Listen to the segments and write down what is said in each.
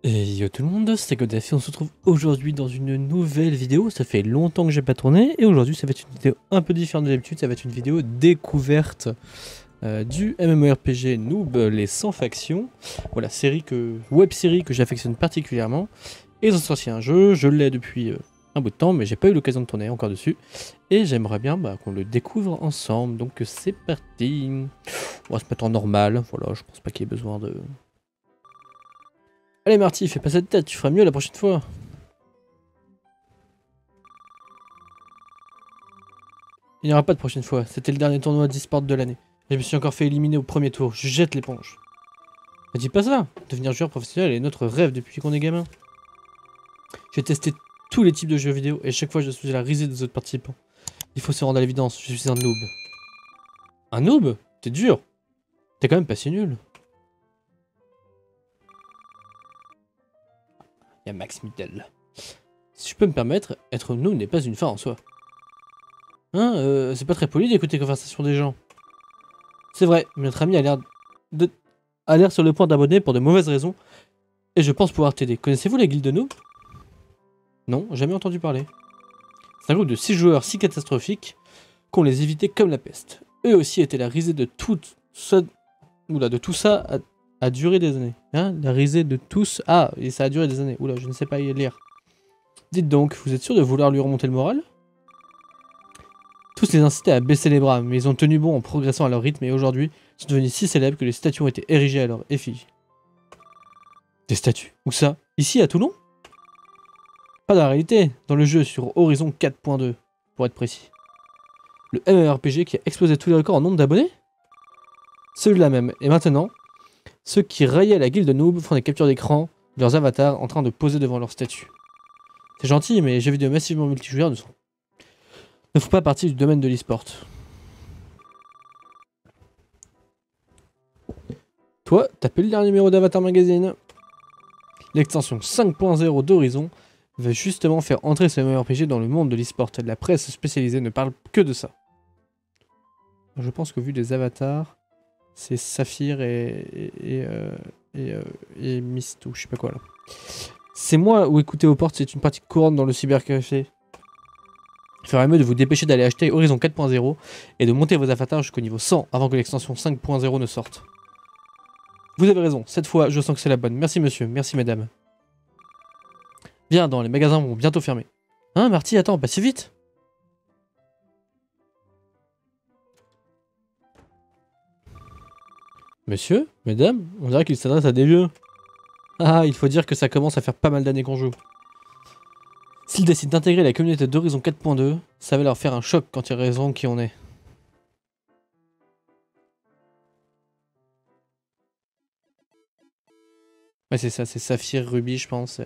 Et yo tout le monde, c'est Godef et on se retrouve aujourd'hui dans une nouvelle vidéo. Ça fait longtemps que j'ai pas tourné et aujourd'hui ça va être une vidéo un peu différente de d'habitude. Ça va être une vidéo découverte du MMORPG Noob, les 100 factions. Voilà, web série que j'affectionne particulièrement. Et ils ont sorti un jeu, je l'ai depuis un bout de temps mais j'ai pas eu l'occasion de tourner encore dessus. Et j'aimerais bien qu'on le découvre ensemble, donc c'est parti. On va se mettre en normal, voilà, je pense pas qu'il y ait besoin de... Allez Marty, fais pas cette tête, tu feras mieux la prochaine fois. Il n'y aura pas de prochaine fois, c'était le dernier tournoi d'e-sport de l'année. Je me suis encore fait éliminer au premier tour, je jette l'éponge. Ne dis pas ça, devenir joueur professionnel est notre rêve depuis qu'on est gamin. J'ai testé tous les types de jeux vidéo et chaque fois je suis à la risée des autres participants. Il faut se rendre à l'évidence, je suis un noob. Un noob? T'es dur. T'es quand même pas si nul. Y'a Max Middle. Si je peux me permettre, être noob n'est pas une fin en soi. Hein, c'est pas très poli d'écouter les conversations des gens. C'est vrai, mais notre ami a l'air sur le point d'abonner pour de mauvaises raisons, et je pense pouvoir t'aider. Connaissez-vous la guilde de noob? Non, jamais entendu parler. C'est un groupe de 6 joueurs si catastrophiques qu'on les évitait comme la peste. Eux aussi étaient la risée de tout ça... Oula, de tout ça a duré des années. Hein, la risée de tous... Ah, et ça a duré des années. Oula, je ne sais pas y lire. Dites donc, vous êtes sûr de vouloir lui remonter le moral? Tous les incitaient à baisser les bras, mais ils ont tenu bon en progressant à leur rythme et aujourd'hui, ils sont devenus si célèbres que les statues ont été érigées à leur effigie. Des statues? Où ça? Ici, à Toulon? Pas dans la réalité, dans le jeu sur Horizon 4.2, pour être précis. Le MMORPG qui a explosé tous les records en nombre d'abonnés? Celui-là même. Et maintenant, ceux qui raillaient la guilde de noob font des captures d'écran de leurs avatars en train de poser devant leur statue. C'est gentil, mais les jeux vidéo massivement multijoueurs ne font pas partie du domaine de l'e-sport. Toi, t'as plus le dernier numéro d'Avatar Magazine. L'extension 5.0 d'Horizon veut justement faire entrer ce MMORPG dans le monde de l'e-sport. La presse spécialisée ne parle que de ça. Je pense qu'au vu des avatars, c'est Saphir et Mist ou je sais pas quoi là. C'est moi ou écouter aux portes, c'est une pratique courante dans le cybercafé. Il ferait mieux de vous dépêcher d'aller acheter Horizon 4.0 et de monter vos avatars jusqu'au niveau 100 avant que l'extension 5.0 ne sorte. Vous avez raison, cette fois je sens que c'est la bonne. Merci monsieur, merci madame. Viens, dans les magasins vont bientôt fermer. Hein Marty, attends, pas si vite. Monsieur, mesdames, on dirait qu'il s'adresse à des vieux. Ah, il faut dire que ça commence à faire pas mal d'années qu'on joue. S'ils décident d'intégrer la communauté d'Horizon 4.2, ça va leur faire un choc quand ils réaliseront qui on est. Ouais, c'est ça, c'est Saphir Ruby, je pense.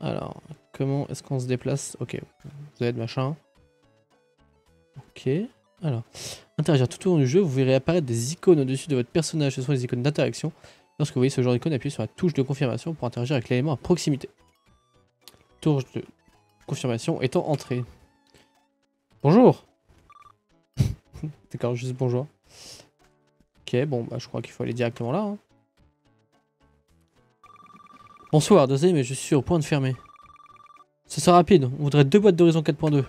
Alors, comment est-ce qu'on se déplace? Ok, vous avez de machin. Ok, alors. Interagir tout au long du jeu, vous verrez apparaître des icônes au-dessus de votre personnage. Ce sont des icônes d'interaction. Lorsque vous voyez ce genre d'icône, appuyez sur la touche de confirmation pour interagir avec l'élément à proximité. Touche de confirmation étant entrée. Bonjour. D'accord, juste bonjour. Ok, bon, bah je crois qu'il faut aller directement là. Hein. Bonsoir, désolé, mais je suis au point de fermer. Ce sera rapide, on voudrait 2 boîtes d'Horizon 4.2.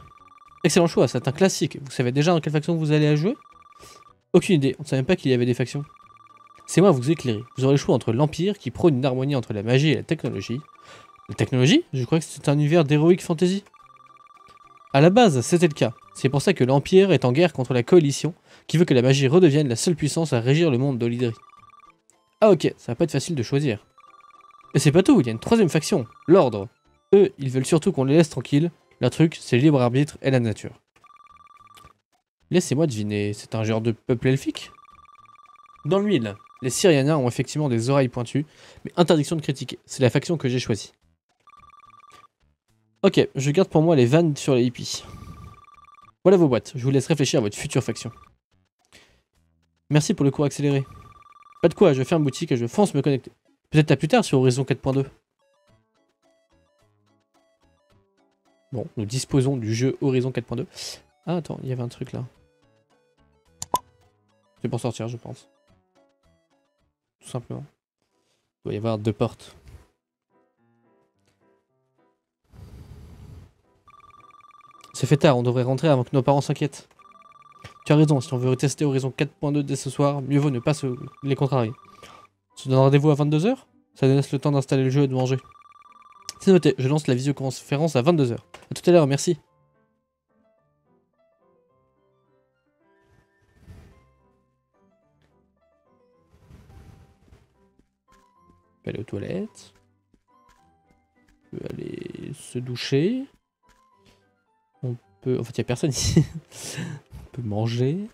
Excellent choix, c'est un classique. Vous savez déjà dans quelle faction vous allez à jouer? Aucune idée, on ne savait même pas qu'il y avait des factions. C'est moi à vous éclairer. Vous aurez le choix entre l'Empire, qui prône une harmonie entre la magie et la technologie. La technologie? Je crois que c'est un univers d'heroic fantasy. À la base, c'était le cas. C'est pour ça que l'Empire est en guerre contre la Coalition, qui veut que la magie redevienne la seule puissance à régir le monde d'Olydri. Ah ok, ça va pas être facile de choisir. Et c'est pas tout, il y a une troisième faction, l'Ordre. Eux, ils veulent surtout qu'on les laisse tranquilles. Leur truc, c'est le libre arbitre et la nature. Laissez-moi deviner, c'est un genre de peuple elfique? Dans l'huile, les Syrianiens ont effectivement des oreilles pointues, mais interdiction de critiquer, c'est la faction que j'ai choisie. Ok, je garde pour moi les vannes sur les hippies. Voilà vos boîtes, je vous laisse réfléchir à votre future faction. Merci pour le cours accéléré. Pas de quoi, je ferme boutique et je fonce me connecter. Peut-être à plus tard sur Horizon 4.2. Bon, nous disposons du jeu Horizon 4.2. Ah attends, il y avait un truc là. C'est pour sortir, je pense. Tout simplement. Il doit y avoir 2 portes. C'est fait tard, on devrait rentrer avant que nos parents s'inquiètent. Tu as raison, si on veut tester Horizon 4.2 dès ce soir, mieux vaut ne pas les contrarier. Tu te donnes rendez-vous à 22 h? Ça nous laisse le temps d'installer le jeu et de manger. C'est noté, je lance la visioconférence à 22 h. A tout à l'heure, merci. On peut aller aux toilettes. On peut aller se doucher. On peut... En fait, il n'y a personne ici. On peut manger.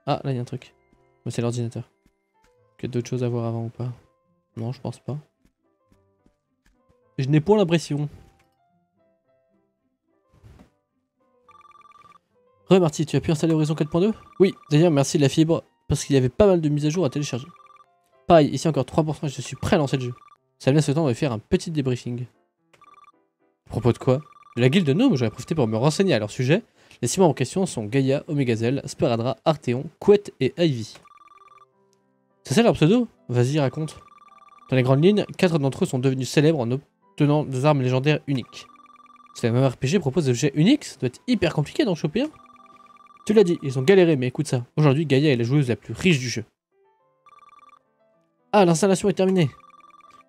Ah, là, il y a un truc. Mais c'est l'ordinateur. Il y a d'autres choses à voir avant ou pas? Non, je pense pas. Je n'ai pas l'impression. Marty, tu as pu installer Horizon 4.2? Oui, d'ailleurs, merci de la fibre, parce qu'il y avait pas mal de mises à jour à télécharger. Pareil, ici encore 3% et je suis prêt à lancer le jeu. Ça me laisse le temps de faire un petit débriefing. À propos de quoi? De la guilde de Gnome, j'aurais profité pour me renseigner à leur sujet. Les 6 membres en question sont Gaïa, Omegazel, Sparadra, Arteon, Couette et Ivy. C'est ça leur pseudo? Vas-y, raconte. Dans les grandes lignes, 4 d'entre eux sont devenus célèbres en obtenant des armes légendaires uniques. Si la même RPG propose des objets uniques, ça doit être hyper compliqué d'en choper un. Tu l'as dit, ils ont galéré, mais écoute ça. Aujourd'hui, Gaïa est la joueuse la plus riche du jeu. Ah, l'installation est terminée.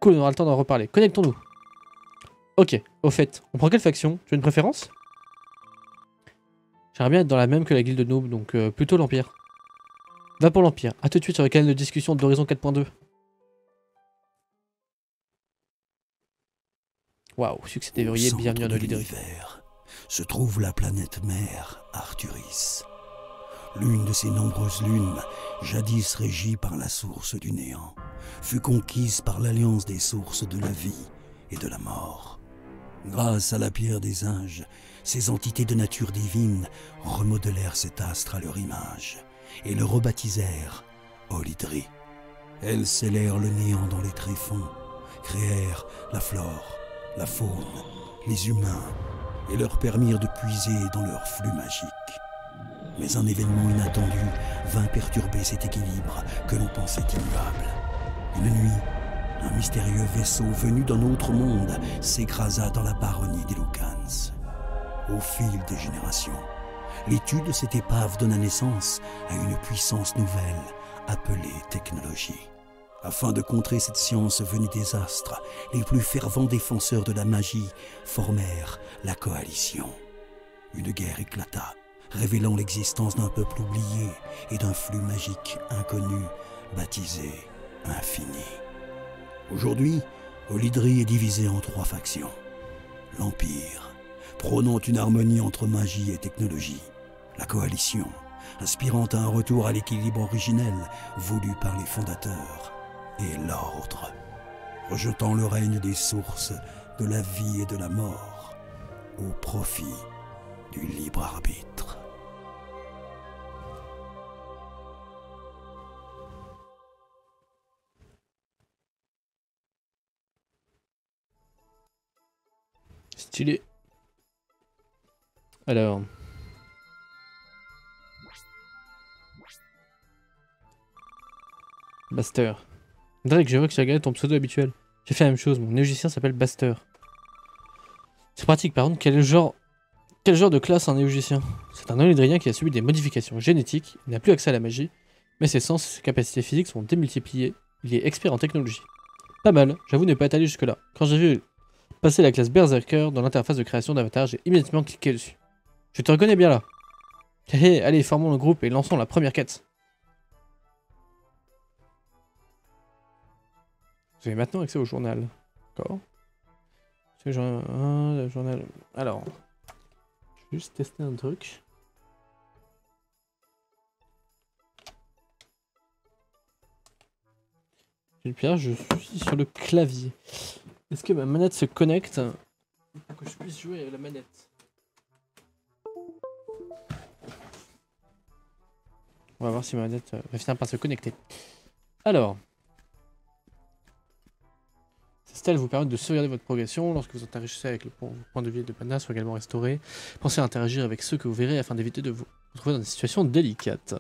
Cool, on aura le temps d'en reparler. Connectons-nous. Ok, au fait, on prend quelle faction? Tu as une préférence? J'aimerais bien être dans la même que la guilde de Noob, donc plutôt l'Empire. Va pour l'Empire. A tout de suite sur le canal de discussion d'Horizon 4.2. Waouh, succès des verriers, bienvenue en Olydri. Se trouve la planète mère Arturis. L'une de ces nombreuses lunes, jadis régie par la source du néant, fut conquise par l'alliance des sources de la vie et de la mort. Grâce à la pierre des âges, ces entités de nature divine remodelèrent cet astre à leur image et le rebaptisèrent Olydri. Elles scellèrent le néant dans les tréfonds, créèrent la flore, la faune, les humains, et leur permirent de puiser dans leur flux magique. Mais un événement inattendu vint perturber cet équilibre que l'on pensait immuable. Une nuit, un mystérieux vaisseau venu d'un autre monde s'écrasa dans la baronnie des Lucans. Au fil des générations, l'étude de cette épave donna naissance à une puissance nouvelle appelée technologie. Afin de contrer cette science venue des astres, les plus fervents défenseurs de la magie formèrent la coalition. Une guerre éclata, révélant l'existence d'un peuple oublié et d'un flux magique inconnu, baptisé Infini. Aujourd'hui, Olydri est divisé en 3 factions. L'Empire, prônant une harmonie entre magie et technologie. La coalition, aspirant à un retour à l'équilibre originel voulu par les fondateurs. Et l'ordre, rejetant le règne des sources de la vie et de la mort au profit du libre arbitre. Stylé. Alors... Baster. Drake, je vois que tu as gagné ton pseudo habituel. J'ai fait la même chose, mon néogicien s'appelle Baster. C'est pratique, par contre, quel genre de classe un néogicien? C'est un olydrien qui a subi des modifications génétiques, il n'a plus accès à la magie, mais ses sens et ses capacités physiques sont démultipliées, il est expert en technologie. Pas mal, j'avoue ne pas être allé jusque là. Quand j'ai vu passer la classe Berserker dans l'interface de création d'avatar, j'ai immédiatement cliqué dessus. Je te reconnais bien là. Hé, allez, formons le groupe et lançons la première quête. Vous avez maintenant accès au journal. D'accord. C'est le journal. Alors, je vais juste tester un truc. J'ai le pire, je suis sur le clavier. Est-ce que ma manette se connecte pour que je puisse jouer avec la manette? On va voir si ma manette va finir par se connecter. Alors. Ces stèles vous permettent de sauvegarder votre progression. Lorsque vous interagissez avec le point de vie de Pana sont également restaurés. Pensez à interagir avec ceux que vous verrez afin d'éviter de vous retrouver dans des situations délicates.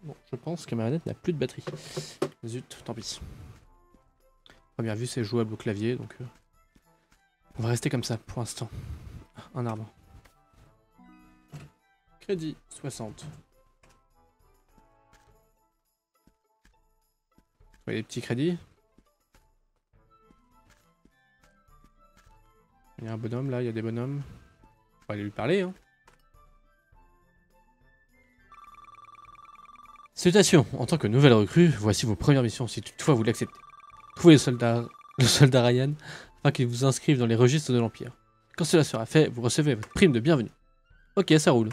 Bon, je pense que ma manette n'a plus de batterie. Zut, tant pis. Première vue, c'est jouable au clavier, donc... on va rester comme ça pour l'instant. Un arbre. Crédit, 60. Vous voyez les petits crédits? Il y a un bonhomme là, il y a des bonhommes. On va aller lui parler, hein. Salutations, en tant que nouvelle recrue, voici vos premières missions si toutefois vous l'acceptez. Trouvez le soldat Ryan afin qu'il vous inscrive dans les registres de l'Empire. Quand cela sera fait, vous recevez votre prime de bienvenue. Ok, ça roule.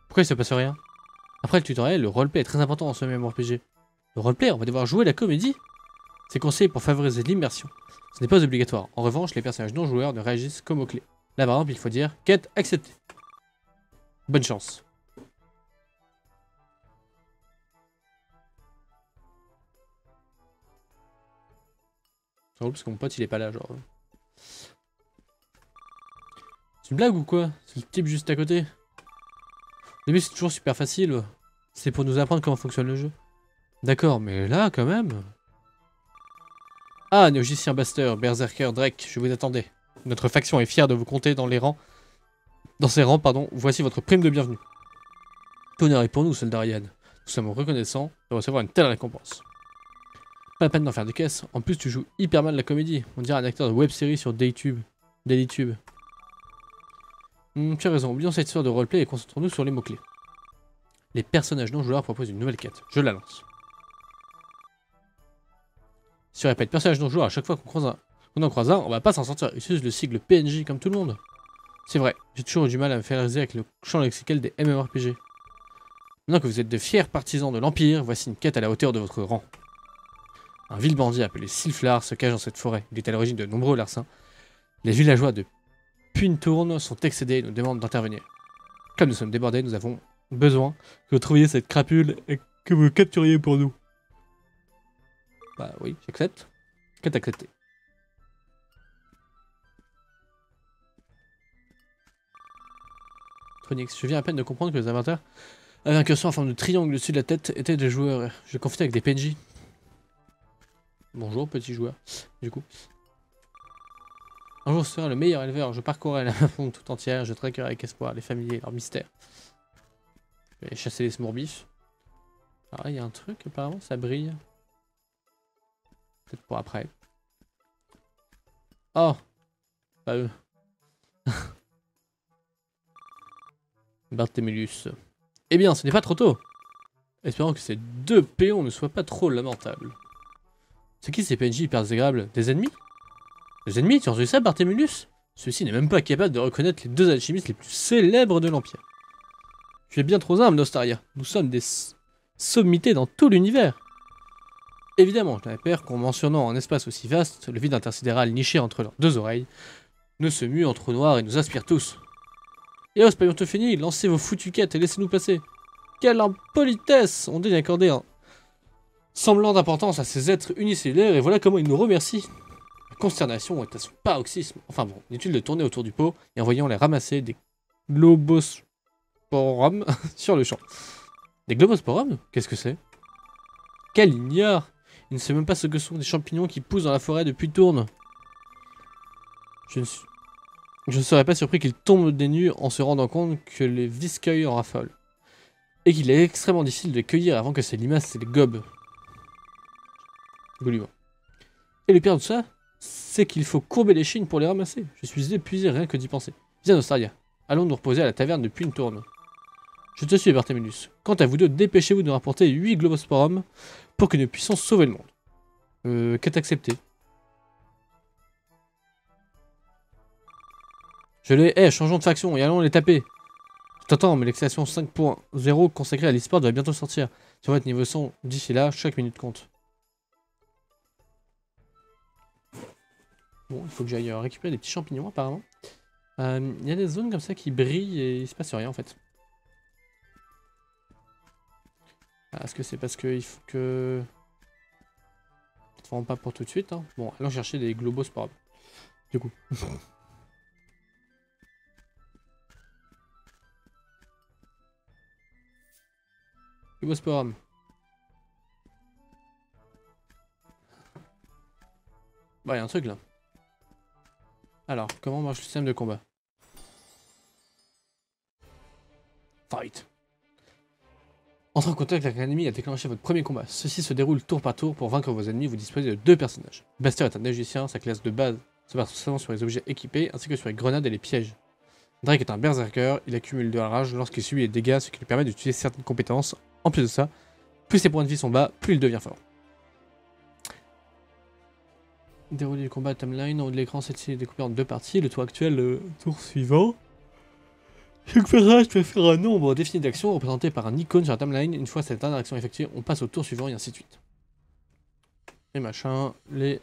Pourquoi il se passe rien? Après le tutoriel, le roleplay est très important dans ce MMORPG. Le roleplay, on va devoir jouer la comédie. C'est conseillé pour favoriser l'immersion. Ce n'est pas obligatoire. En revanche, les personnages non joueurs ne réagissent qu'aux mots-clés. Là par exemple, il faut dire quête acceptée. Bonne chance. C'est drôle parce que mon pote il est pas là, genre. C'est une blague ou quoi? C'est le type juste à côté. Au début c'est toujours super facile. C'est pour nous apprendre comment fonctionne le jeu. D'accord, mais là quand même. Ah, Néogicien Buster, Berserker Drake, je vous attendais. Notre faction est fière de vous compter dans les rangs. Dans ses rangs, pardon. Voici votre prime de bienvenue. L'honneur est pour nous, soldat Ryan. Nous sommes reconnaissants de recevoir une telle récompense. Pas la peine d'en faire des caisses. En plus, tu joues hyper mal la comédie. On dirait un acteur de web-série sur Dailytube. Tu as raison. Oublions cette histoire de roleplay et concentrons-nous sur les mots-clés. Les personnages non joueurs proposent une nouvelle quête. Je la lance. Si on répète personnage non joueur à chaque fois qu'on en croise un, on va pas s'en sortir. Utilise le sigle PNJ comme tout le monde. C'est vrai, j'ai toujours eu du mal à me faire réaliser avec le champ lexical des MMORPG. Maintenant que vous êtes de fiers partisans de l'Empire, voici une quête à la hauteur de votre rang. Un vil bandit appelé Sylflar se cache dans cette forêt. Il est à l'origine de nombreux larcins. Les villageois de Puntourne sont excédés et nous demandent d'intervenir. Comme nous sommes débordés, nous avons besoin que vous trouviez cette crapule et que vous le capturiez pour nous. Bah oui, j'accepte. Quête acceptée. Tronix, je viens à peine de comprendre que les avatars avaient un curseur en forme de triangle au-dessus de la tête étaient des joueurs. Je confie avec des PNJ. Bonjour petit joueur, du coup. Un jour je serai le meilleur éleveur, je parcourrai la monde tout entière, je traquerai avec espoir les familiers et leurs mystères. Je vais chasser les smoorbifs. Ah, il y a un truc apparemment, ça brille. Peut-être pour après. Oh! Pas eux. Barthémélius. Eh bien, ce n'est pas trop tôt. Espérons que ces deux péons ne soient pas trop lamentables. C'est qui ces PNJ hyper désagréables? Des ennemis? Des ennemis? Tu as entendu ça, Barthémélius? Celui-ci n'est même pas capable de reconnaître les deux alchimistes les plus célèbres de l'Empire. Tu es bien trop humble, Nostaria. Nous sommes des sommités dans tout l'univers. Évidemment, je n'avais qu'en mentionnant un espace aussi vaste, le vide intersidéral niché entre leurs deux oreilles ne se mue en trou noir et nous aspire tous. Et oh, c'est pas bientôt fini, lancez vos foutues quêtes et laissez-nous passer. Quelle impolitesse! On dit d'accorder un semblant d'importance à ces êtres unicellulaires et voilà comment ils nous remercient. La consternation est à son paroxysme. Enfin bon, inutile de tourner autour du pot et en voyant les ramasser des globosporums sur le champ. Des globosporums? Qu'est-ce que c'est? Quel ignore! Il ne sait même pas ce que sont des champignons qui poussent dans la forêt de Puntourne. Je ne serais pas surpris qu'il tombe des nues en se rendant compte que les viscueils en raffolent. Et qu'il est extrêmement difficile de les cueillir avant que ces limaces les gobent. Goulûment. Et le pire de tout ça, c'est qu'il faut courber les chines pour les ramasser. Je suis épuisé rien que d'y penser. Viens, Nostaria. Allons nous reposer à la taverne de Puntourne. Je te suis, Barthémélius. Quant à vous deux, dépêchez-vous de nous rapporter 8 globosporums pour que nous puissions sauver le monde. Quête acceptée. Je l'ai. Eh, changeons de faction et allons les taper. T'entends, mais l'extension 5.0 consacrée à l'e-sport doit bientôt sortir. Tu vas être niveau 100 d'ici là, chaque minute compte. Bon, il faut que j'aille récupérer des petits champignons apparemment. Il y a des zones comme ça qui brillent et il se passe rien en fait. Est-ce que c'est parce qu'il faut que... Vraiment pas pour tout de suite. Hein. Bon, allons chercher des globosporums. Du coup. Cubosporum. Bah, y'a un truc là. Alors, comment marche le système de combat? Fight. Entre en contact avec un ennemi à déclencher votre premier combat. Ceci se déroule tour par tour. Pour vaincre vos ennemis, vous disposez de 2 personnages. Buster est un magicien, sa classe de base se base seulement sur les objets équipés ainsi que sur les grenades et les pièges. Drake est un berserker, il accumule de la rage lorsqu'il subit les dégâts, ce qui lui permet d'utiliser certaines compétences. En plus de ça, plus ses points de vie sont bas, plus il devient fort. Dérouler le combat à timeline, en haut de l'écran, celle-ci est découpée en 2 parties. Le tour actuel, le tour suivant. Chaque personnage peut faire un nombre défini d'actions représenté par un icône sur la timeline. Une fois cette dernière action effectuée, on passe au tour suivant et ainsi de suite. Les machins, les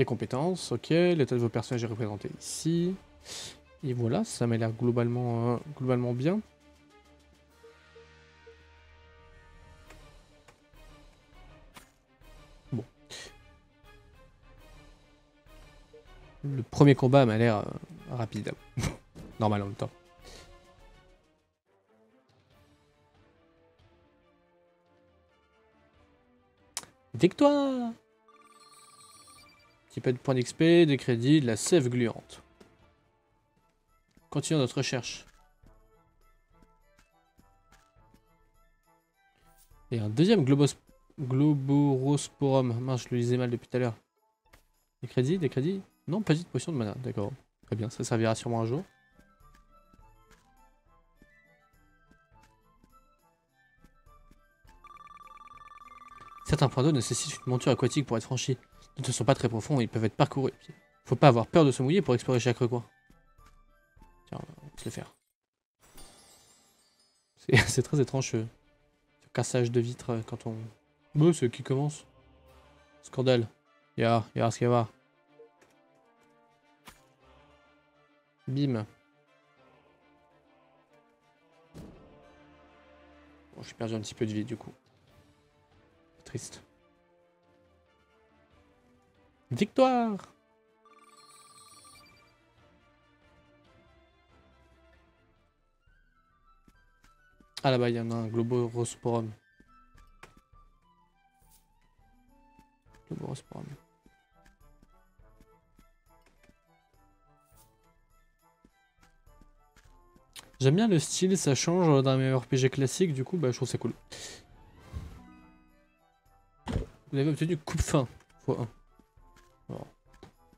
compétences, ok. L'état de vos personnages est représenté ici. Et voilà, ça m'a l'air globalement bien. Bon. Le premier combat m'a l'air rapide. Normal en même temps. Victoire! Petit peu de points d'XP, des crédits, de la sève gluante. Continuons notre recherche. Et un deuxième Globorosporum. Mince, je le lisais mal depuis tout à l'heure. Des crédits, des crédits? Non, petite potion de mana, d'accord. Très bien, ça servira sûrement un jour. Certains points d'eau nécessitent une monture aquatique pour être franchis. D'autres ne sont pas très profonds et ils peuvent être parcourus. Faut pas avoir peur de se mouiller pour explorer chaque recoin. Tiens, on va se le faire. C'est très étrange ce cassage de vitres quand on... Bon, c'est qui commence. Scandale. Ya ce qu'il y a. Bim. Bon, j'ai perdu un petit peu de vie du coup. Triste. Victoire! Ah là-bas, il y en a un Globorosporum. Globorosporum. J'aime bien le style, ça change d'un RPG classique, du coup, bah, je trouve ça cool. Vous avez obtenu coupe fin, x1. Alors,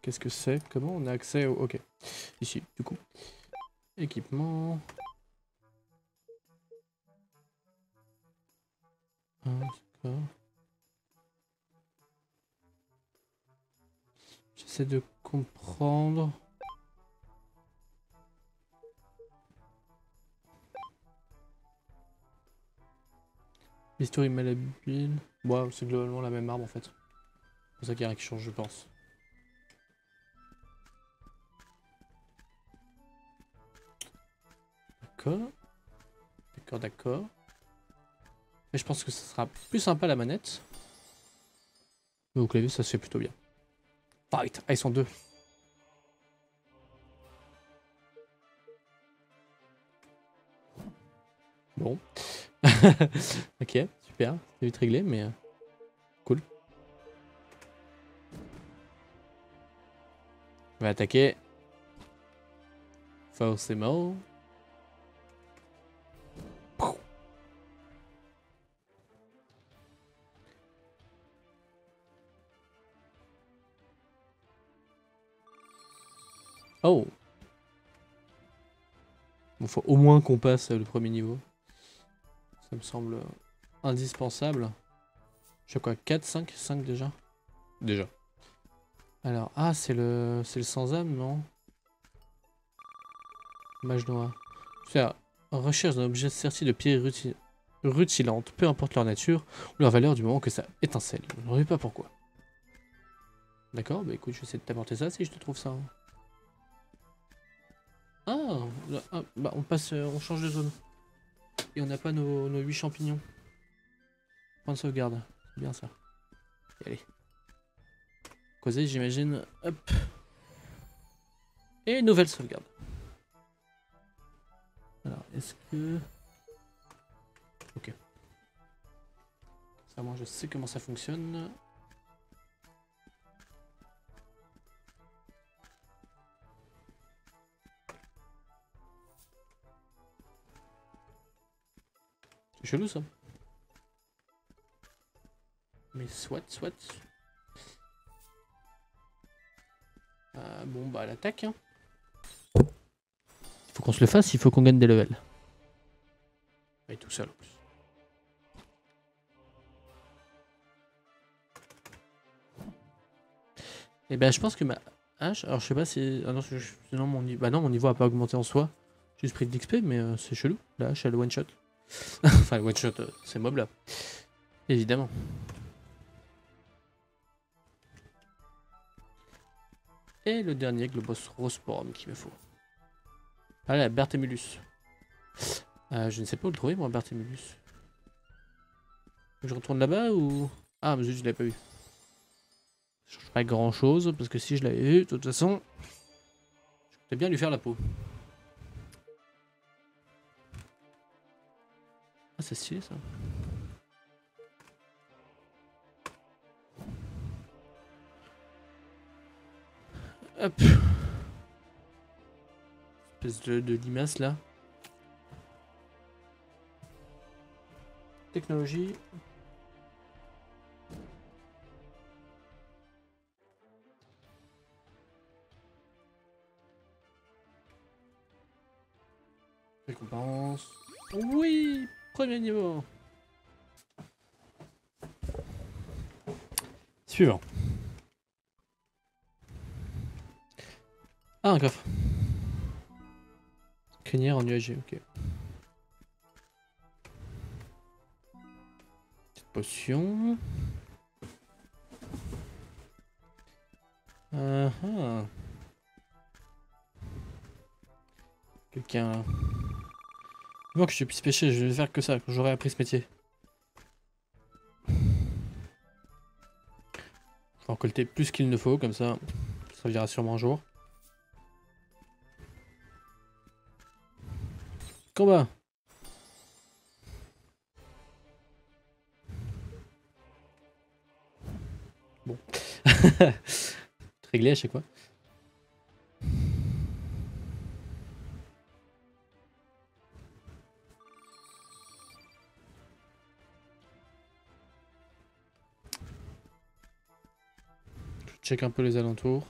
qu'est-ce que c'est? Comment on a accès au... Ok. Ici, du coup. Équipement. D'accord. J'essaie de comprendre. Bistouri malhabile. Bon, c'est globalement la même arme en fait. C'est pour ça qu'il n'y a rien qui change, je pense. D'accord. D'accord, d'accord. Mais je pense que ça sera plus sympa la manette. Mais au clavier, ça se fait plutôt bien. Fight! Ah, ils sont deux. Bon. Ok, super. C'est vite réglé, mais cool. On va attaquer. Forcément. Oh! Il faut au moins qu'on passe le premier niveau. Ça me semble indispensable. Je sais quoi, 4, 5? 5 déjà? Déjà. Alors, ah, c'est le sans-âme, non? Mage noir. C'est la recherche d'un objet serti de pierres rutilantes, peu importe leur nature ou leur valeur du moment que ça étincelle. Je ne sais pas pourquoi. D'accord, bah écoute, je vais essayer de t'apporter ça si je te trouve ça. Ah, là, ah, bah on passe, on change de zone. Et on n'a pas nos 8 champignons. Point de sauvegarde, c'est bien ça. Et allez. Causer, j'imagine. Hop. Et nouvelle sauvegarde. Alors, est-ce que... Ok. Ça, moi je sais comment ça fonctionne. C'est chelou ça. Mais soit. Bon bah l'attaque. Hein. Faut qu'on se le fasse, il faut qu'on gagne des levels. Et tout seul en plus. Et ben je pense que ma hache. Alors je sais pas si. Ah non, non mon niveau. Bah non, mon niveau a pas augmenté en soi. J'ai juste pris de l'XP, mais c'est chelou. La hache elle one shot. Enfin le one shot, c'est mob là. Évidemment. Et le dernier, Globosrosporum qu'il me faut. Ah là, Berthemulus. Je ne sais pas où le trouver, moi, Berthemulus. Je retourne là-bas ou... Ah, mais je l'avais pas vu. Ça change pas grand-chose, parce que si je l'avais vu, de toute façon... Je comptais bien lui faire la peau. Ah, c'est stylé, ça. Hop. Espèce de limace, là. Technologie. Récompense. Oui, premier niveau. Suivant. Ah, un coffre. Crinière en UAG, ok. Petite potion. Quelqu'un là. Bon que je puisse pêcher, je vais faire que ça quand j'aurai appris ce métier. Je vais en récolter plus qu'il ne faut, comme ça servira sûrement un jour. Combat. Bon. Réglé à chaque fois. Je check un peu les alentours.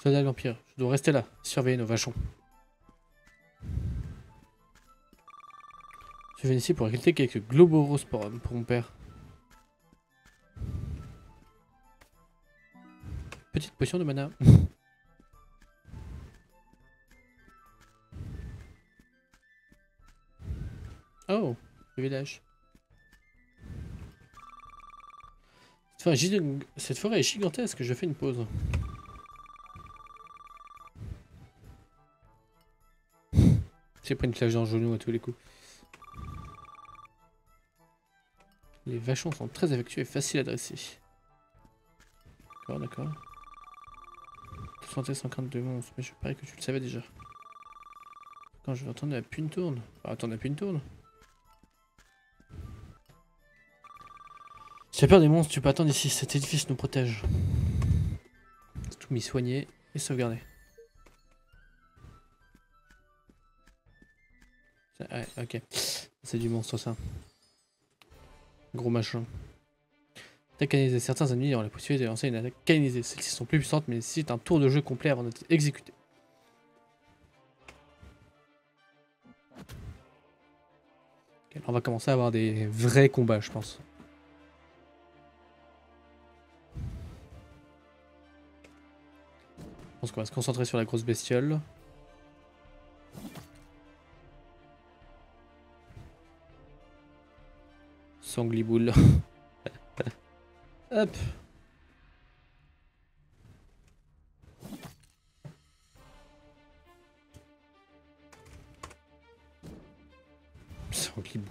Soldat de l'Empire, je dois rester là, surveiller nos vachons. Je viens ici pour récolter quelques Globorosporum pour mon père. Petite potion de mana. Oh, le village. Cette forêt est gigantesque, je fais une pause. J'ai pris une flèche dans le genou à tous les coups. Les vachons sont très affectueux et faciles à dresser. D'accord, d'accord. Toute santé sans crainte de monstre, mais je parie que tu le savais déjà. Quand je vais retourner à Puntourne. Ah, attends, à Puntourne. J'ai peur des monstres, tu peux attendre ici, cet édifice nous protège. C'est tout mis soigné et sauvegardé. Ouais, ok. C'est du monstre ça. Gros machin. Attaque canisée. Certains ennemis ont la possibilité de lancer une attaque canisée. Celles-ci sont plus puissantes mais nécessitent un tour de jeu complet avant d'être exécutées. Okay, on va commencer à avoir des vrais combats, je pense. Je pense qu'on va se concentrer sur la grosse bestiole. Sangliboule. Hop. Sangliboule.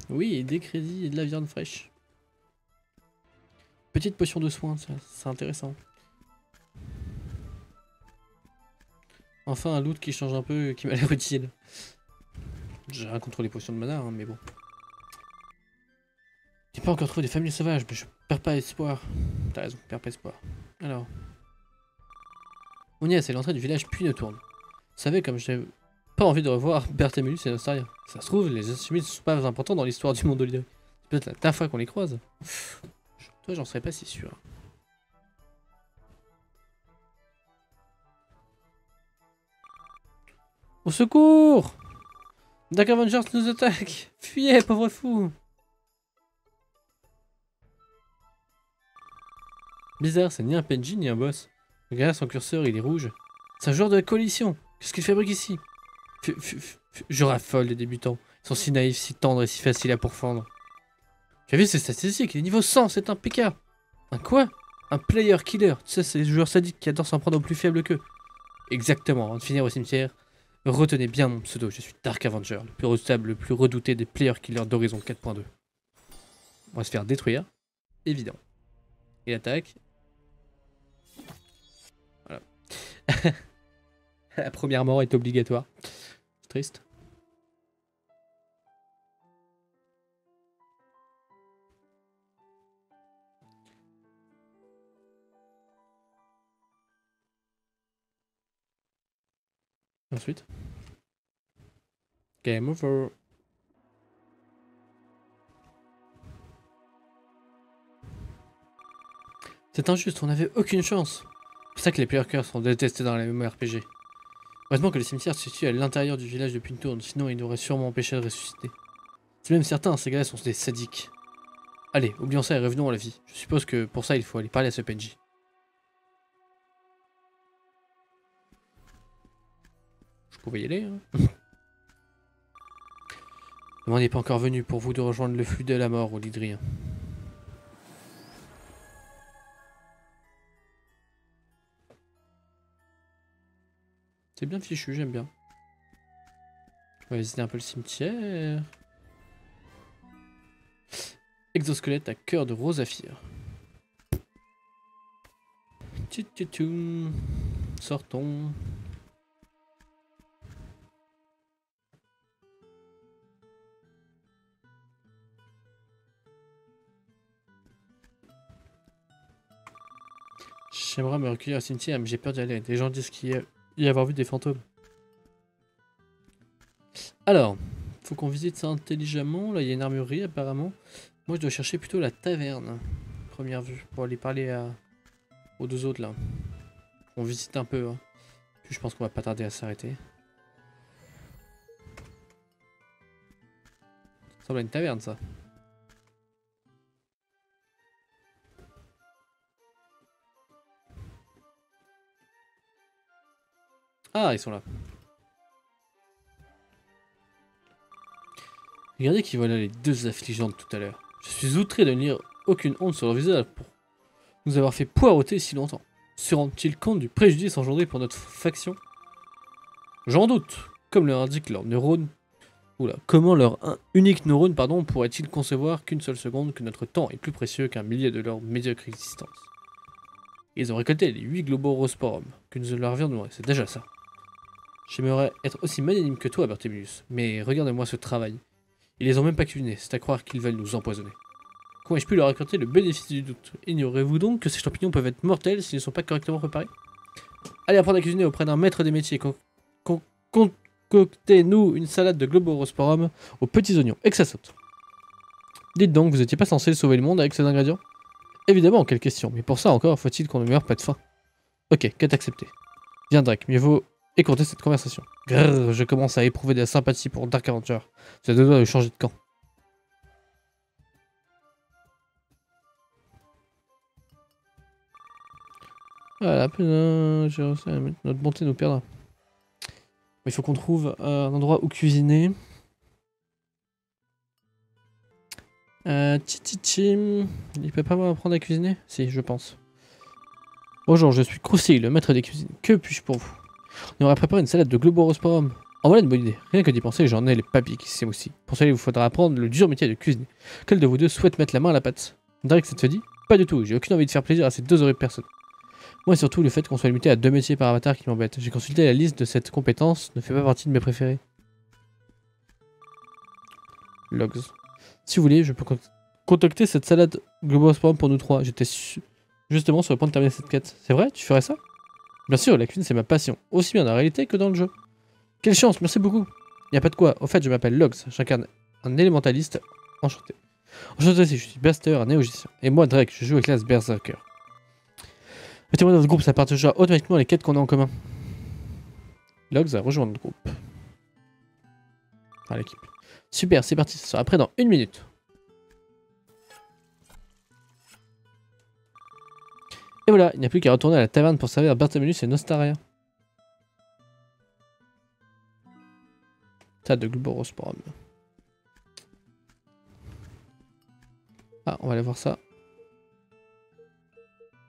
Oui, et des crédits et de la viande fraîche. Petite potion de soin, c'est intéressant. Enfin, un loot qui change un peu, qui m'a l'air utile. J'ai rien contre les potions de mana, hein, mais bon. J'ai pas encore trouvé des familles sauvages, mais je perds pas espoir. T'as raison, perds pas espoir. Alors. On y est, c'est l'entrée du village puis ne tourne. Vous savez, comme j'ai pas envie de revoir Berthemulus et Nostaria. Ça se trouve, les Assumides ne sont pas importants dans l'histoire du monde olydrique. C'est peut-être la dernière fois qu'on les croise. Toi, j'en serais pas si sûr. Au secours! Dark Avengers nous attaque! Fuyez, pauvre fou! Bizarre, c'est ni un PNJ ni un boss. Regarde son curseur, il est rouge. C'est un joueur de la coalition. Qu'est-ce qu'il fabrique ici? Je raffole des débutants. Ils sont si naïfs, si tendres et si faciles à pourfendre. Tu as vu ses statistiques? Il est niveau 100, c'est un PK. Un quoi? Un player killer. Tu sais, c'est les joueurs sadiques qui adorent s'en prendre aux plus faibles qu'eux. Exactement, avant de finir au cimetière, retenez bien mon pseudo, je suis Dark Avenger, le plus redoutable, le plus redouté des player killers d'Horizon 4.2. On va se faire détruire, évident. Et attaque. Voilà. La première mort est obligatoire. C'est triste. Ensuite. Game over. C'est injuste, on n'avait aucune chance. C'est ça que les players killers sont détestés dans les MMORPG. Heureusement que le cimetière se situe à l'intérieur du village depuis une tourne, sinon il nous aurait sûrement empêché de ressusciter. C'est même certain, ces gars-là sont des sadiques. Allez, oublions ça et revenons à la vie. Je suppose que pour ça il faut aller parler à ce PNJ. Je pouvais y aller, hein. Le moment n'est pas encore venu pour vous de rejoindre le flux de la mort, Olydrien. C'est bien fichu, j'aime bien. On va visiter un peu le cimetière. Exosquelette à cœur de Rosaphir. Sortons. J'aimerais me recueillir au cimetière, mais j'ai peur d'y aller. Des gens disent qu'il y avoir vu des fantômes. Alors, faut qu'on visite ça intelligemment. Là, il y a une armurerie apparemment. Moi, je dois chercher plutôt la taverne. Première vue, pour aller parler aux deux autres là. On visite un peu. Hein. Puis je pense qu'on va pas tarder à s'arrêter. Ça ressemble à une taverne, ça. Ah, ils sont là. Regardez qui voilà les deux affligeantes tout à l'heure. Je suis outré de ne lire aucune honte sur leur visage pour nous avoir fait poireauter si longtemps. Se rendent-ils compte du préjudice engendré pour notre faction? J'en doute. Comme leur indique leur neurone... Oula, comment leur unique neurone, pardon, pourrait-il concevoir qu'une seule seconde que notre temps est plus précieux qu'un millier de leur médiocre existence? Ils ont récolté les 8 globorosporums que nous leur avions demandé, c'est déjà ça. J'aimerais être aussi magnanime que toi, Berthemulus, mais regarde-moi ce travail. Ils les ont même pas cuisinés, c'est à croire qu'ils veulent nous empoisonner. Comment ai-je pu leur accorder le bénéfice du doute? Ignorez-vous donc que ces champignons peuvent être mortels s'ils ne sont pas correctement préparés? Allez apprendre à cuisiner auprès d'un maître des métiers. Concoctez-nous une salade de globorosporum aux petits oignons et que ça saute. Dites donc, vous étiez pas censé sauver le monde avec ces ingrédients? Évidemment, quelle question, mais pour ça encore, faut-il qu'on ne meure pas de faim? Ok, quête acceptée. Viens Drake, mieux vaut écourter cette conversation. Grrr, je commence à éprouver de la sympathie pour Dark Avenger. J'ai deux doigts de changer de camp. Voilà, putain, j'ai réussi à mettre notre bonté nous perdra. Il faut qu'on trouve un endroit où cuisiner. Il peut pas m'apprendre à cuisiner? Si, je pense. Bonjour, je suis Crousille, le maître des cuisines. Que puis-je pour vous? On aurait préparé une salade de globorosporum. En voilà une bonne idée. Rien que d'y penser, j'en ai les papilles qui s'émoussent. Pour cela, il vous faudra apprendre le dur métier de cuisiner. Quel de vous deux souhaite mettre la main à la pâte? Derek, ça te dit? Pas du tout, j'ai aucune envie de faire plaisir à ces deux horribles personnes. Moi, et surtout, le fait qu'on soit limité à 2 métiers par avatar qui m'embête. J'ai consulté la liste de cette compétence, ne fait pas partie de mes préférés. Logs. Si vous voulez, je peux contacter cette salade Global Spawn pour nous trois. J'étais justement sur le point de terminer cette quête. C'est vrai? Tu ferais ça? Bien sûr, la cuisine c'est ma passion, aussi bien dans la réalité que dans le jeu. Quelle chance, merci beaucoup. Y a pas de quoi. Au fait, je m'appelle Logs, j'incarne un élémentaliste enchanté. Enchanté aussi, je suis Berster, un néogicien. Et moi, Drake, je joue avec classe Berserker. Mettez-moi dans votre groupe, ça partagera automatiquement les quêtes qu'on a en commun. Logs a rejoint notre groupe. Enfin, l'équipe. Super, c'est parti, ça sera prêt dans 1 minute. Et voilà, il n'y a plus qu'à retourner à la taverne pour servir Bertamulus et Nostaria. Tas de Globorosporum. Ah, on va aller voir ça.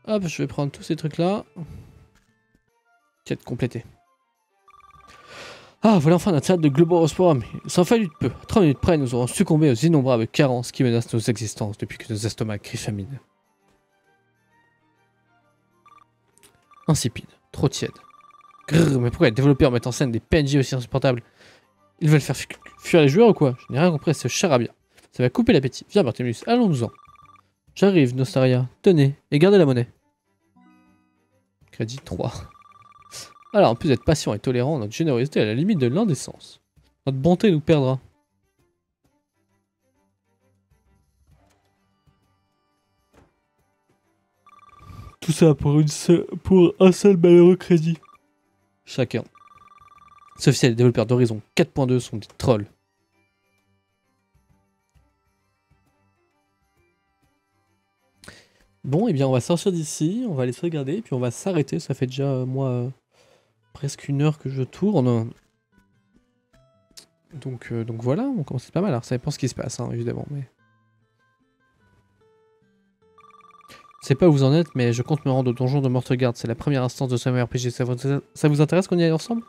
Hop, je vais prendre tous ces trucs-là. Quête complétée. Ah, voilà enfin notre théâtre de Globorosporum. Il s'en fallut de peu. À 30 minutes près, nous aurons succombé aux innombrables carences qui menacent nos existences depuis que nos estomacs crient famine. Insipide, trop tiède. Grrr, mais pourquoi les développeurs mettent en scène des PNJ aussi insupportables? Ils veulent faire fuir les joueurs ou quoi? Je n'ai rien compris à ce charabia. Ça va couper l'appétit. Viens Barthémus, allons-nous-en. J'arrive, Nostaria. Tenez, et gardez la monnaie. Crédit 3. Alors, en plus d'être patient et tolérant, notre générosité est à la limite de l'indécence. Notre bonté nous perdra. Tout ça pour un seul malheureux crédit. Chacun. Sauf si les développeurs d'Horizon 4.2 sont des trolls. Bon, et bien on va sortir d'ici, on va aller se regarder, puis on va s'arrêter. Ça fait déjà, moi, presque 1 heure que je tourne. Donc voilà, on commence pas mal. Alors ça dépend ce qui se passe, hein, évidemment. Mais... Je sais pas où vous en êtes, mais je compte me rendre au donjon de Mortegarde. C'est la première instance de ce RPG. Ça vous intéresse qu'on y aille ensemble?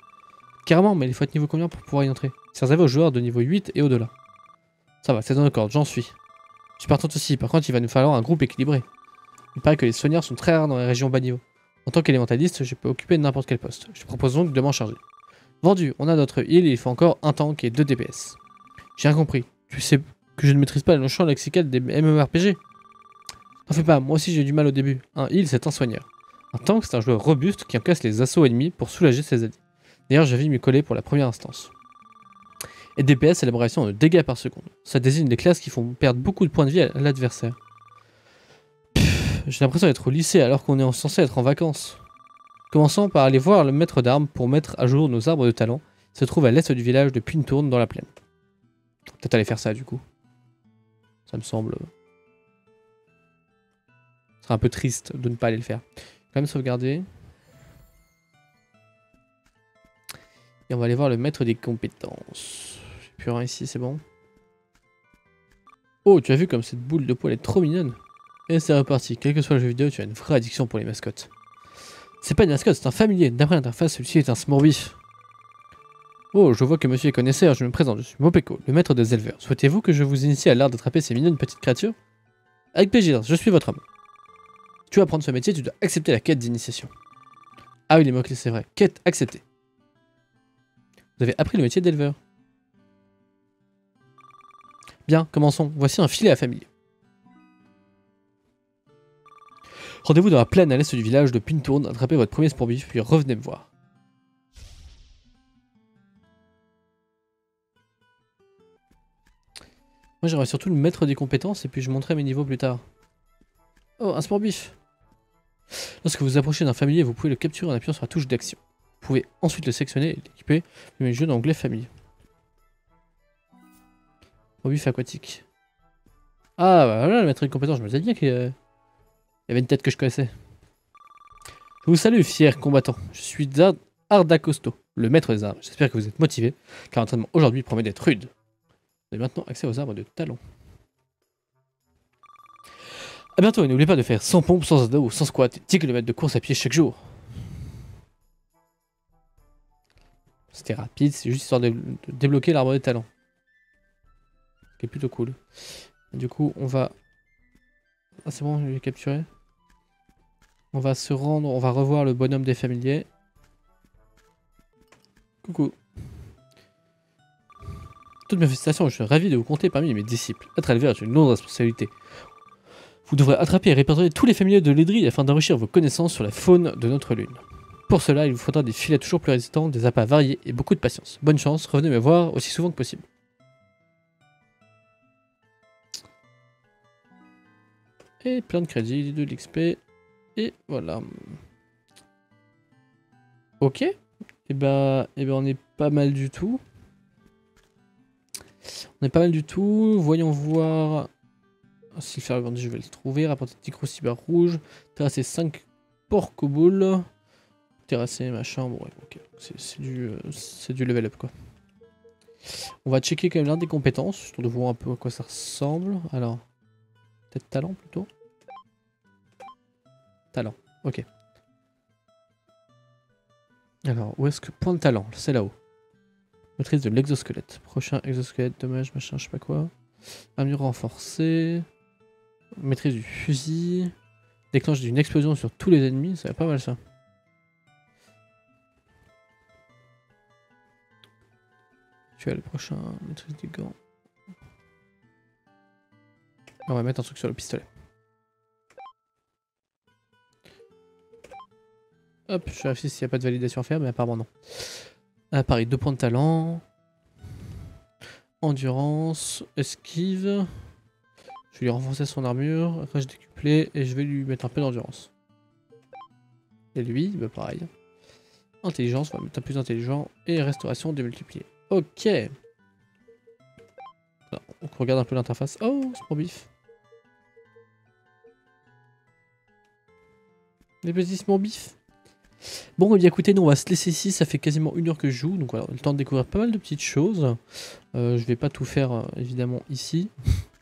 Carrément, mais il faut être niveau combien pour pouvoir y entrer? C'est réservé aux joueurs de niveau 8 et au-delà. Ça va, c'est dans le corps, j'en suis. Je suis partante aussi, par contre il va nous falloir un groupe équilibré. Il paraît que les soignards sont très rares dans les régions bas niveau. En tant qu'élémentaliste, je peux occuper n'importe quel poste. Je propose donc de m'en charger. Vendu, on a notre heal et il faut encore un tank et 2 DPS. J'ai rien compris. Tu sais que je ne maîtrise pas le champ lexical des MMORPG? T'en fais pas, moi aussi j'ai eu du mal au début. Un heal c'est un soigneur. Un tank c'est un joueur robuste qui encaisse les assauts ennemis pour soulager ses alliés. D'ailleurs j'ai vu m'y coller pour la première instance. Et DPS c'est l'abréviation de dégâts par seconde. Ça désigne des classes qui font perdre beaucoup de points de vie à l'adversaire. J'ai l'impression d'être au lycée alors qu'on est censé être en vacances. Commençons par aller voir le maître d'armes pour mettre à jour nos arbres de talent. Il se trouve à l'est du village de Pintourne dans la plaine. Peut-être aller faire ça du coup. Ça me semble... Ce serait un peu triste de ne pas aller le faire. Quand même sauvegarder. Et on va aller voir le maître des compétences. J'ai plus rien ici, c'est bon. Oh, tu as vu comme cette boule de poil est trop mignonne. Et c'est reparti. Quel que soit le jeu vidéo, tu as une vraie addiction pour les mascottes. C'est pas une mascotte, c'est un familier. D'après l'interface, celui-ci est un Smorbif. Oh, je vois que monsieur est connaisseur. Je me présente, je suis Mopeko, le maître des éleveurs. Souhaitez-vous que je vous initie à l'art d'attraper ces mignonnes petites créatures? Avec plaisir, je suis votre homme. Tu veux apprendre ce métier, tu dois accepter la quête d'initiation. Ah oui, les mots-clés, c'est vrai. Quête acceptée. Vous avez appris le métier d'éleveur. Bien, commençons. Voici un filet à familier. Rendez-vous dans la plaine à l'est du village de Pintourne, attrapez votre premier Smorbif, puis revenez me voir. Moi j'aimerais surtout le maître des compétences et puis je monterai mes niveaux plus tard. Oh, un Smorbif. Lorsque vous approchez d'un familier, vous pouvez le capturer en appuyant sur la touche d'action. Vous pouvez ensuite le sélectionner et l'équiper, puis jouer dans l'onglet famille. Smorbif aquatique. Ah bah voilà le maître des compétences, je me disais bien qu'il y avait une tête que je connaissais. Je vous salue, fier combattant. Je suis Ardacosto, le maître des armes. J'espère que vous êtes motivé, car l'entraînement aujourd'hui promet d'être rude. Vous avez maintenant accès aux arbres de talons. A bientôt, et n'oubliez pas de faire 100 pompes, sans ado, sans squat, et 10 km de course à pied chaque jour. C'était rapide, c'est juste histoire de débloquer l'arbre des talents. Ce qui est plutôt cool. Et du coup, on va... Ah c'est bon, je l'ai capturé. On va se rendre, on va revoir le bonhomme des familiers. Coucou. Toutes mes félicitations, je suis ravi de vous compter parmi mes disciples. Être élevé est une lourde responsabilité. Vous devrez attraper et répertorier tous les familiers de l'Edri afin d'enrichir vos connaissances sur la faune de notre lune. Pour cela, il vous faudra des filets toujours plus résistants, des appâts variés et beaucoup de patience. Bonne chance, revenez me voir aussi souvent que possible. Et plein de crédits, de l'XP. Et voilà. Ok. Et ben on est pas mal du tout. On est pas mal du tout. Voyons voir si le fer grandi, je vais le trouver. Rapporter petit croustibar rouge. Terrasser 5 porcs au boule. Terrasser machin. Bon, ouais, ok. C'est du level up quoi. On va checker quand même l'un des compétences, histoire de voir un peu à quoi ça ressemble. Alors, peut-être talent plutôt. Talent, ok. Alors, où est-ce que... Point de talent, c'est là-haut. Maîtrise de l'exosquelette. Prochain exosquelette, dommage, machin, je sais pas quoi. Armure renforcée. Maîtrise du fusil. Déclenche d'une explosion sur tous les ennemis, ça va pas mal ça. Tu as le prochain, maîtrise des gants. On va mettre un truc sur le pistolet. Hop, je vérifie s'il n'y a pas de validation à faire, mais apparemment non. Ah, pareil, 2 points de talent. Endurance, esquive. Je vais lui renforcer son armure, rage décuplée, et je vais lui mettre un peu d'endurance. Et lui, bah pareil. Intelligence, on va mettre un plus intelligent, et restauration démultipliée. Ok. Alors, on regarde un peu l'interface. Oh, c'est pour bif. Les petits small bif. Bon, et bien écoutez, nous on va se laisser ici, ça fait quasiment 1 heure que je joue, donc voilà, on a le temps de découvrir pas mal de petites choses. Je vais pas tout faire évidemment ici,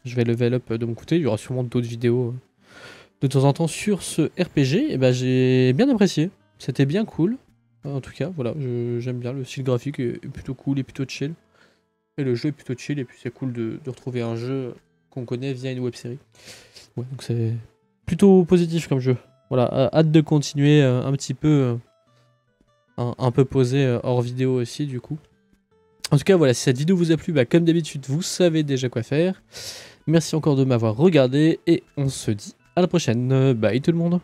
je vais level up de mon côté, il y aura sûrement d'autres vidéos de temps en temps sur ce RPG, et ben j'ai bien apprécié, c'était bien cool, en tout cas, voilà, j'aime bien, le style graphique est plutôt cool et plutôt chill, et le jeu est plutôt chill, et puis c'est cool de retrouver un jeu qu'on connaît via une web série. Ouais, donc c'est plutôt positif comme jeu. Voilà, hâte de continuer un petit peu, un peu posé hors vidéo aussi du coup. En tout cas voilà, si cette vidéo vous a plu, bah, comme d'habitude vous savez déjà quoi faire. Merci encore de m'avoir regardé et on se dit à la prochaine. Bye tout le monde.